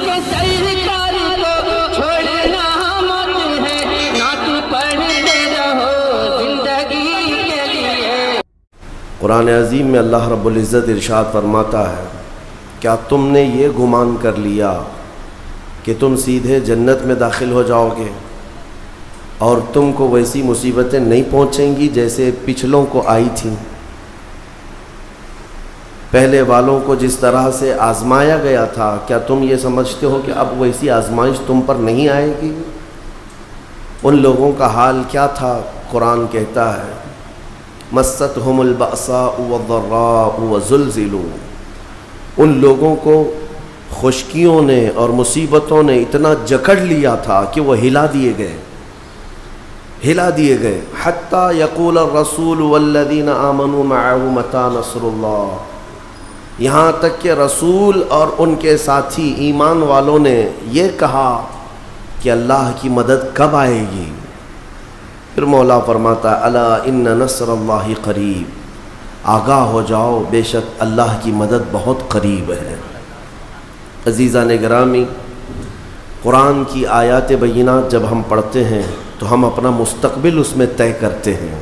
کے سرکار کو چھوڑنا مت ہے، نعت پڑھتے رہو زندگی کے لیے۔ قرآن عظیم میں اللہ رب العزت ارشاد فرماتا ہے، کیا تم نے یہ گمان کر لیا کہ تم سیدھے جنت میں داخل ہو جاؤ گے اور تم کو ویسی مصیبتیں نہیں پہنچیں گی جیسے پچھلوں کو آئی تھیں؟ پہلے والوں کو جس طرح سے آزمایا گیا تھا، کیا تم یہ سمجھتے ہو کہ اب ویسی آزمائش تم پر نہیں آئے گی؟ ان لوگوں کا حال کیا تھا؟ قرآن کہتا ہے مستہم البأساء والضراء وزلزلوا، ان لوگوں کو خشکیوں نے اور مصیبتوں نے اتنا جکڑ لیا تھا کہ وہ ہلا دیے گئے حتیٰ یقول الرسول والذین آمنوا معه متی نصر اللہ، یہاں تک کہ رسول اور ان کے ساتھی ایمان والوں نے یہ کہا کہ اللہ کی مدد کب آئے گی؟ پھر مولا فرماتا الا ان نصر اللہ قریب، آگاہ ہو جاؤ بے شک اللہ کی مدد بہت قریب ہے۔ عزیزان گرامی، قرآن کی آیات بینات جب ہم پڑھتے ہیں تو ہم اپنا مستقبل اس میں طے کرتے ہیں۔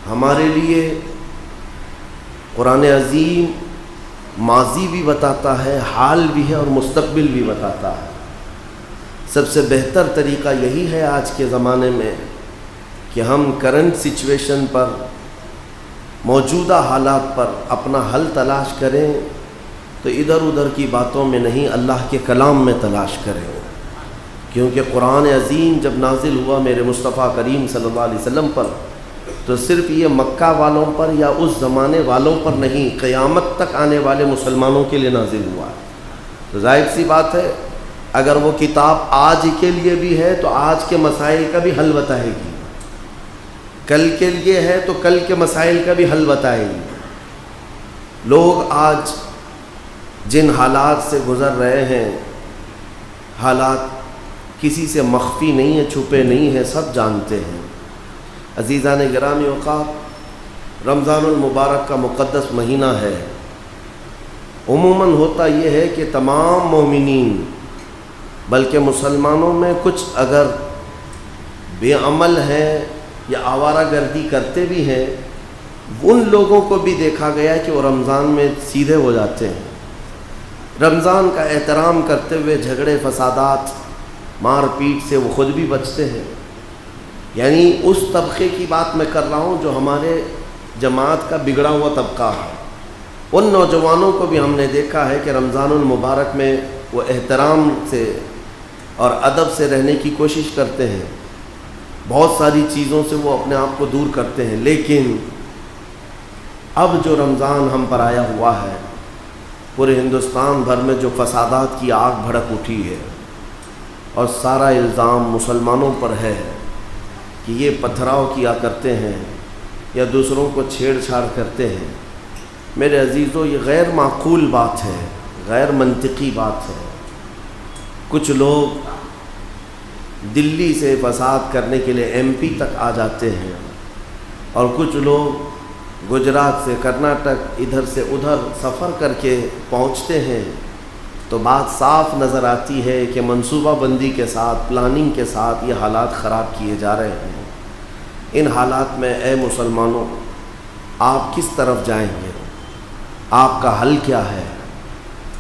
ہمارے لیے قرآن عظیم ماضی بھی بتاتا ہے، حال بھی ہے اور مستقبل بھی بتاتا ہے۔ سب سے بہتر طریقہ یہی ہے آج کے زمانے میں کہ ہم کرنٹ سچویشن پر، موجودہ حالات پر اپنا حل تلاش کریں، تو ادھر ادھر کی باتوں میں نہیں، اللہ کے کلام میں تلاش کریں، کیونکہ قرآن عظیم جب نازل ہوا میرے مصطفیٰ کریم صلی اللہ علیہ وسلم پر، تو صرف یہ مکہ والوں پر یا اس زمانے والوں پر نہیں، قیامت تک آنے والے مسلمانوں کے لیے نازل ہوا ہے۔ تو ظاہر سی بات ہے اگر وہ کتاب آج کے لیے بھی ہے تو آج کے مسائل کا بھی حل بتائے گی، کل کے لیے ہے تو کل کے مسائل کا بھی حل بتائے گی۔ لوگ آج جن حالات سے گزر رہے ہیں، حالات کسی سے مخفی نہیں ہیں، چھپے نہیں ہیں، سب جانتے ہیں۔ عزیزان گرامی اوقات، رمضان المبارک کا مقدس مہینہ ہے۔ عموماً ہوتا یہ ہے کہ تمام مومنین، بلکہ مسلمانوں میں کچھ اگر بے عمل ہیں یا آوارہ گردی کرتے بھی ہیں، ان لوگوں کو بھی دیکھا گیا کہ وہ رمضان میں سیدھے ہو جاتے ہیں۔ رمضان کا احترام کرتے ہوئے جھگڑے فسادات، مار پیٹ سے وہ خود بھی بچتے ہیں۔ یعنی اس طبقے کی بات میں کر رہا ہوں جو ہمارے جماعت کا بگڑا ہوا طبقہ ہے۔ ان نوجوانوں کو بھی ہم نے دیکھا ہے کہ رمضان المبارک میں وہ احترام سے اور ادب سے رہنے کی کوشش کرتے ہیں، بہت ساری چیزوں سے وہ اپنے آپ کو دور کرتے ہیں۔ لیکن اب جو رمضان ہم پر آیا ہوا ہے، پورے ہندوستان بھر میں جو فسادات کی آگ بھڑک اٹھی ہے، اور سارا الزام مسلمانوں پر ہے کہ یہ پتھراؤ کیا کرتے ہیں یا دوسروں کو چھیڑ چھاڑ کرتے ہیں۔ میرے عزیزو، یہ غیر معقول بات ہے، غیر منطقی بات ہے۔ کچھ لوگ دلی سے فساد کرنے کے لیے ایم پی تک آ جاتے ہیں، اور کچھ لوگ گجرات سے کرناٹک، ادھر سے ادھر سفر کر کے پہنچتے ہیں، تو بات صاف نظر آتی ہے کہ منصوبہ بندی کے ساتھ، پلاننگ کے ساتھ یہ حالات خراب کیے جا رہے ہیں۔ ان حالات میں اے مسلمانوں، آپ کس طرف جائیں گے؟ آپ کا حل کیا ہے؟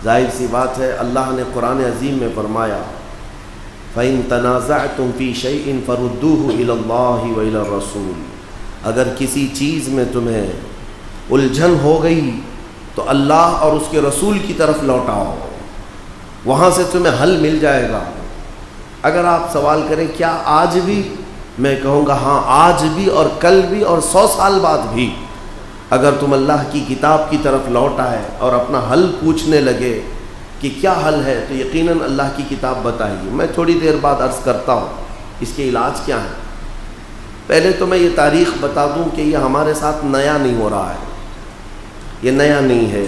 ظاہر سی بات ہے، اللہ نے قرآن عظیم میں فرمایا فَإِن تَنَازَعْتُمْ فِي شَيْءٍ فَرُدُّوهُ إِلَى اللَّهِ وَإِلَى الرَّسُولِ، اگر کسی چیز میں تمہیں الجھن ہو گئی تو اللہ اور اس کے رسول کی طرف لوٹاؤ، وہاں سے تمہیں حل مل جائے گا۔ اگر آپ سوال کریں کیا آج بھی، میں کہوں گا ہاں، آج بھی اور کل بھی اور 100 سال بعد بھی اگر تم اللہ کی کتاب کی طرف لوٹ آئے اور اپنا حل پوچھنے لگے کہ کیا حل ہے، تو یقیناً اللہ کی کتاب بتائے گی۔ میں تھوڑی دیر بعد عرض کرتا ہوں اس کے علاج کیا ہیں۔ پہلے تو میں یہ تاریخ بتا دوں کہ یہ ہمارے ساتھ نیا نہیں ہو رہا ہے، یہ نیا نہیں ہے،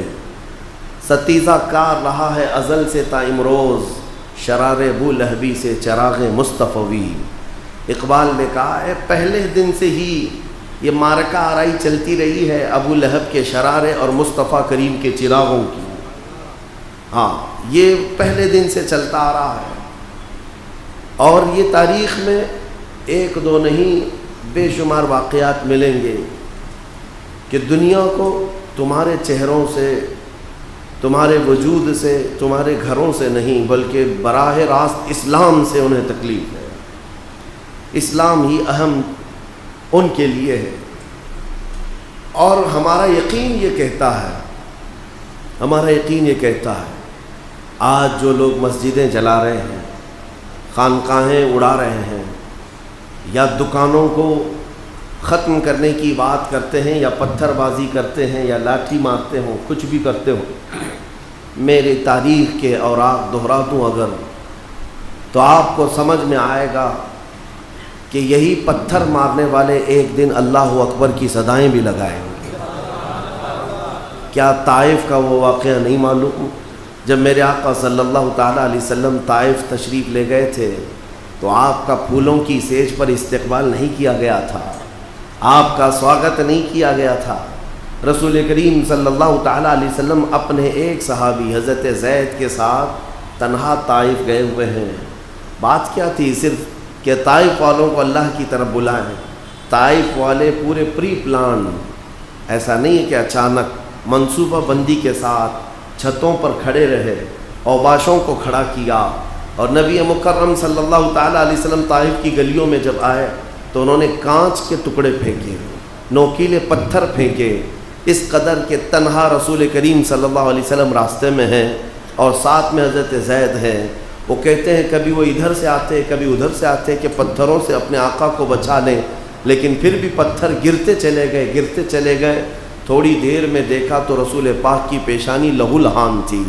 ستیزہ کار رہا ہے ازل سے تا امروز، شرار بو لہبی سے چراغ مصطفی۔ اقبال نے کہا ہے پہلے دن سے ہی یہ معرکہ آرائی چلتی رہی ہے ابو لہب کے شرارے اور مصطفیٰ کریم کے چراغوں کی. ہاں یہ پہلے دن سے چلتا آ رہا ہے، اور یہ تاریخ میں ایک دو نہیں بے شمار واقعات ملیں گے کہ دنیا کو تمہارے چہروں سے، تمہارے وجود سے، تمہارے گھروں سے نہیں بلکہ براہ راست اسلام سے انہیں تکلیف ہے. اسلام ہی اہم ان کے لیے ہے. اور ہمارا یقین یہ کہتا ہے، ہمارا یقین یہ کہتا ہے آج جو لوگ مسجدیں جلا رہے ہیں، خانقاہیں اڑا رہے ہیں، یا دکانوں کو ختم کرنے کی بات کرتے ہیں، یا پتھر بازی کرتے ہیں، یا لاٹھی مارتے ہوں، کچھ بھی کرتے ہوں، میرے تاریخ کے اوراق دہرا دوں اگر تو آپ کو سمجھ میں آئے گا کہ یہی پتھر مارنے والے ایک دن اللہ اکبر کی صدائیں بھی لگائیں گے. کیا طائف کا وہ واقعہ نہیں معلوم؟ جب میرے آقا صلی اللہ تعالیٰ علیہ وسلم طائف تشریف لے گئے تھے تو آپ کا پھولوں کی سیج پر استقبال نہیں کیا گیا تھا، آپ کا سواگت نہیں کیا گیا تھا. رسول کریم صلی اللہ تعالیٰ علیہ وسلم اپنے ایک صحابی حضرت زید کے ساتھ تنہا طائف گئے ہوئے ہیں. بات کیا تھی؟ صرف کہ طائف والوں کو اللہ کی طرف بلائیں. طائف والے پورے پری پلان، ایسا نہیں ہے کہ اچانک، منصوبہ بندی کے ساتھ چھتوں پر کھڑے رہے، اوباشوں کو کھڑا کیا. اور نبی مکرم صلی اللہ تعالیٰ علیہ وسلم طائف کی گلیوں میں جب آئے تو انہوں نے کانچ کے ٹکڑے پھینکے، نوکیلے پتھر پھینکے، اس قدر کہ تنہا رسول کریم صلی اللہ علیہ وسلم راستے میں ہیں اور ساتھ میں حضرت زید ہیں. وہ کہتے ہیں کبھی وہ ادھر سے آتے کبھی ادھر سے آتے کہ پتھروں سے اپنے آقا کو بچا لیں، لیکن پھر بھی پتھر گرتے چلے گئے. تھوڑی دیر میں دیکھا تو رسول پاک کی پیشانی لہو لہان تھی.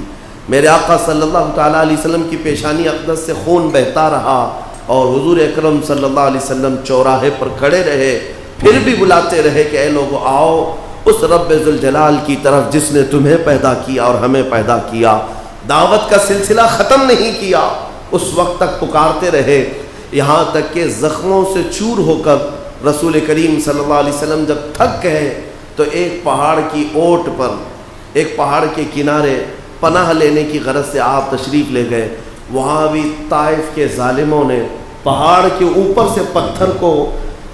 میرے آقا صلی اللہ تعالیٰ علیہ وسلم کی پیشانی اقدس سے خون بہتا رہا، اور حضور اکرم صلی اللہ علیہ وسلم چوراہے پر کھڑے رہے، پھر بھی بلاتے رہے کہ اے لوگو آؤ اس رب ذوالجلال کی طرف جس نے تمہیں پیدا کیا اور ہمیں پیدا کیا. دعوت کا سلسلہ ختم نہیں کیا، اس وقت تک پکارتے رہے یہاں تک کہ زخموں سے چور ہو کر رسول کریم صلی اللہ علیہ وسلم جب تھک گئے تو ایک پہاڑ کی اوٹ پر، ایک پہاڑ کے کنارے پناہ لینے کی غرض سے آپ تشریف لے گئے. وہاں بھی طائف کے ظالموں نے پہاڑ کے اوپر سے پتھر کو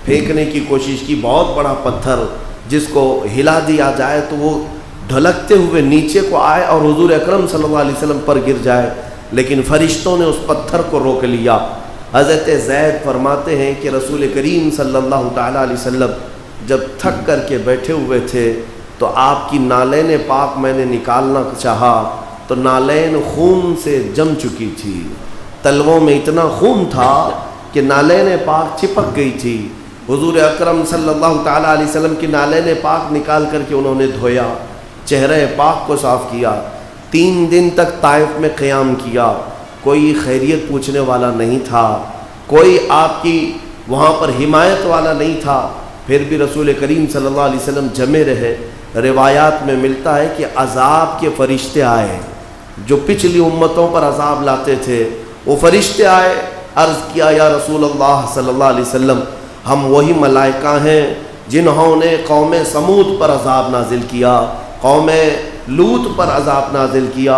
پھینکنے کی کوشش کی. بہت بڑا پتھر جس کو ہلا دیا جائے تو وہ ڈھلکتے ہوئے نیچے کو آئے اور حضور اکرم صلی اللہ علیہ وسلم پر گر جائے، لیکن فرشتوں نے اس پتھر کو روک لیا. حضرت زید فرماتے ہیں کہ رسول کریم صلی اللہ تعالیٰ علیہ وسلم جب تھک کر کے بیٹھے ہوئے تھے تو آپ کی نالین پاک میں نے نکالنا چاہا تو نالین خون سے جم چکی تھی، تلووں میں اتنا خون تھا کہ نالین پاک چپک گئی تھی. حضور اکرم صلی اللہ تعالیٰ علیہ وسلم کی نالین پاک نکال کر کے انہوں نے دھویا، چہرہ پاک کو صاف کیا. 3 دن تک طائف میں قیام کیا، کوئی خیریت پوچھنے والا نہیں تھا، کوئی آپ کی وہاں پر حمایت والا نہیں تھا. پھر بھی رسول کریم صلی اللہ علیہ وسلم جمے رہے. روایات میں ملتا ہے کہ عذاب کے فرشتے آئے جو پچھلی امتوں پر عذاب لاتے تھے، وہ فرشتے آئے، عرض کیا یا رسول اللہ صلی اللہ علیہ وسلم ہم وہی ملائکہ ہیں جنہوں نے قوم سمود پر عذاب نازل کیا، قوم لوط پر عذاب نازل کیا،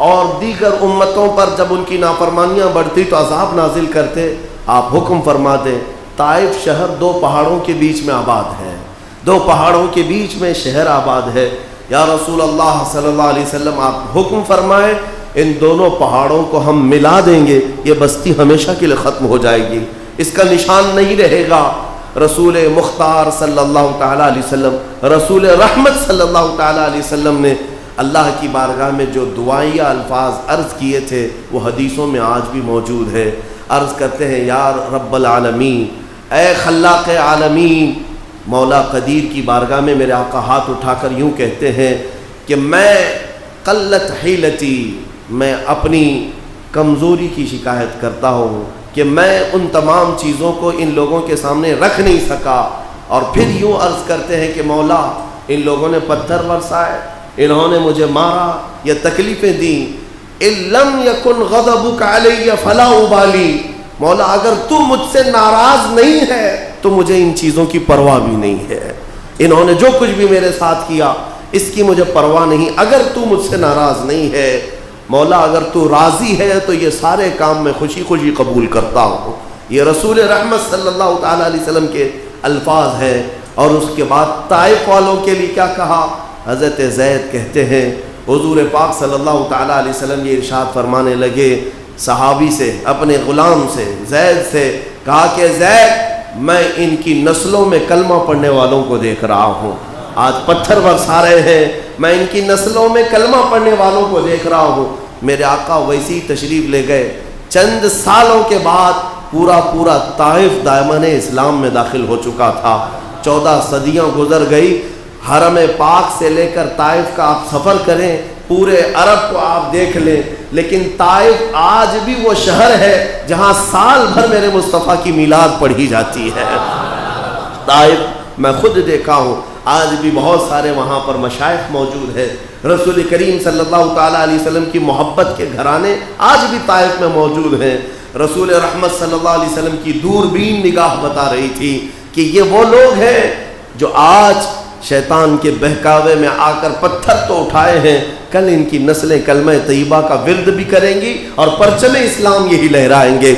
اور دیگر امتوں پر جب ان کی نافرمانیاں بڑھتی تو عذاب نازل کرتے. آپ حکم فرما دیں. طائف شہر 2 پہاڑوں کے بیچ میں آباد ہے، 2 پہاڑوں کے بیچ میں شہر آباد ہے. یا رسول اللہ صلی اللہ علیہ وسلم آپ حکم فرمائیں ان دونوں پہاڑوں کو ہم ملا دیں گے، یہ بستی ہمیشہ کے لیے ختم ہو جائے گی، اس کا نشان نہیں رہے گا. رسول مختار صلی اللہ تعالیٰ علیہ وسلم، رسول رحمت صلی اللہ تعالیٰ علیہ وسلم نے اللہ کی بارگاہ میں جو دعائیہ الفاظ عرض کیے تھے وہ حدیثوں میں آج بھی موجود ہے. عرض کرتے ہیں یا رب العالمین، اے خلاق عالمین. مولا قدیر کی بارگاہ میں میرے آقا ہاتھ اٹھا کر یوں کہتے ہیں کہ میں قلت حیلتی، میں اپنی کمزوری کی شکایت کرتا ہوں کہ میں ان تمام چیزوں کو ان لوگوں کے سامنے رکھ نہیں سکا. اور پھر یوں عرض کرتے ہیں کہ مولا ان لوگوں نے پتھر برسائے، انہوں نے مجھے مارا یا تکلیفیں دیں، ان لم یکن غضبک علی فلا ابالی. مولا اگر تو مجھ سے ناراض نہیں ہے تو مجھے ان چیزوں کی پرواہ بھی نہیں ہے. انہوں نے جو کچھ بھی میرے ساتھ کیا اس کی مجھے پرواہ نہیں، اگر تو مجھ سے ناراض نہیں ہے مولا، اگر تو راضی ہے تو یہ سارے کام میں خوشی خوشی قبول کرتا ہوں۔ یہ رسول رحمت صلی اللہ تعالیٰ علیہ وسلم کے الفاظ ہیں۔ اور اس کے بعد طائف والوں کے لیے کیا کہا؟ حضرت زید کہتے ہیں حضور پاک صلی اللہ تعالیٰ علیہ وسلم یہ ارشاد فرمانے لگے صحابی سے، اپنے غلام سے، زید سے، کہا کہ زید میں ان کی نسلوں میں کلمہ پڑھنے والوں کو دیکھ رہا ہوں، آج پتھر برسا رہے ہیں، میں ان کی نسلوں میں کلمہ پڑھنے والوں کو دیکھ رہا ہوں۔ میرے آقا ویسی تشریف لے گئے، چند سالوں کے بعد پورا طائف دامن اسلام میں داخل ہو چکا تھا۔ 14 صدیاں گزر گئی، حرم پاک سے لے کر طائف کا آپ سفر کریں، پورے عرب کو آپ دیکھ لیں، لیکن طائف آج بھی وہ شہر ہے جہاں سال بھر میرے مصطفیٰ کی میلاد پڑھی جاتی ہے۔ طائف میں خود دیکھا ہوں، آج بھی بہت سارے وہاں پر مشائخ موجود ہیں۔ رسول کریم صلی اللہ تعالیٰ علیہ وسلم کی محبت کے گھرانے آج بھی طائف میں موجود ہیں۔ رسول رحمت صلی اللہ علیہ وسلم کی دوربین نگاہ بتا رہی تھی کہ یہ وہ لوگ ہیں جو آج شیطان کے بہکاوے میں آ کر پتھر تو اٹھائے ہیں، کل ان کی نسلیں کلمہ طیبہ کا ورد بھی کریں گی اور پرچم اسلام یہی لہرائیں گے۔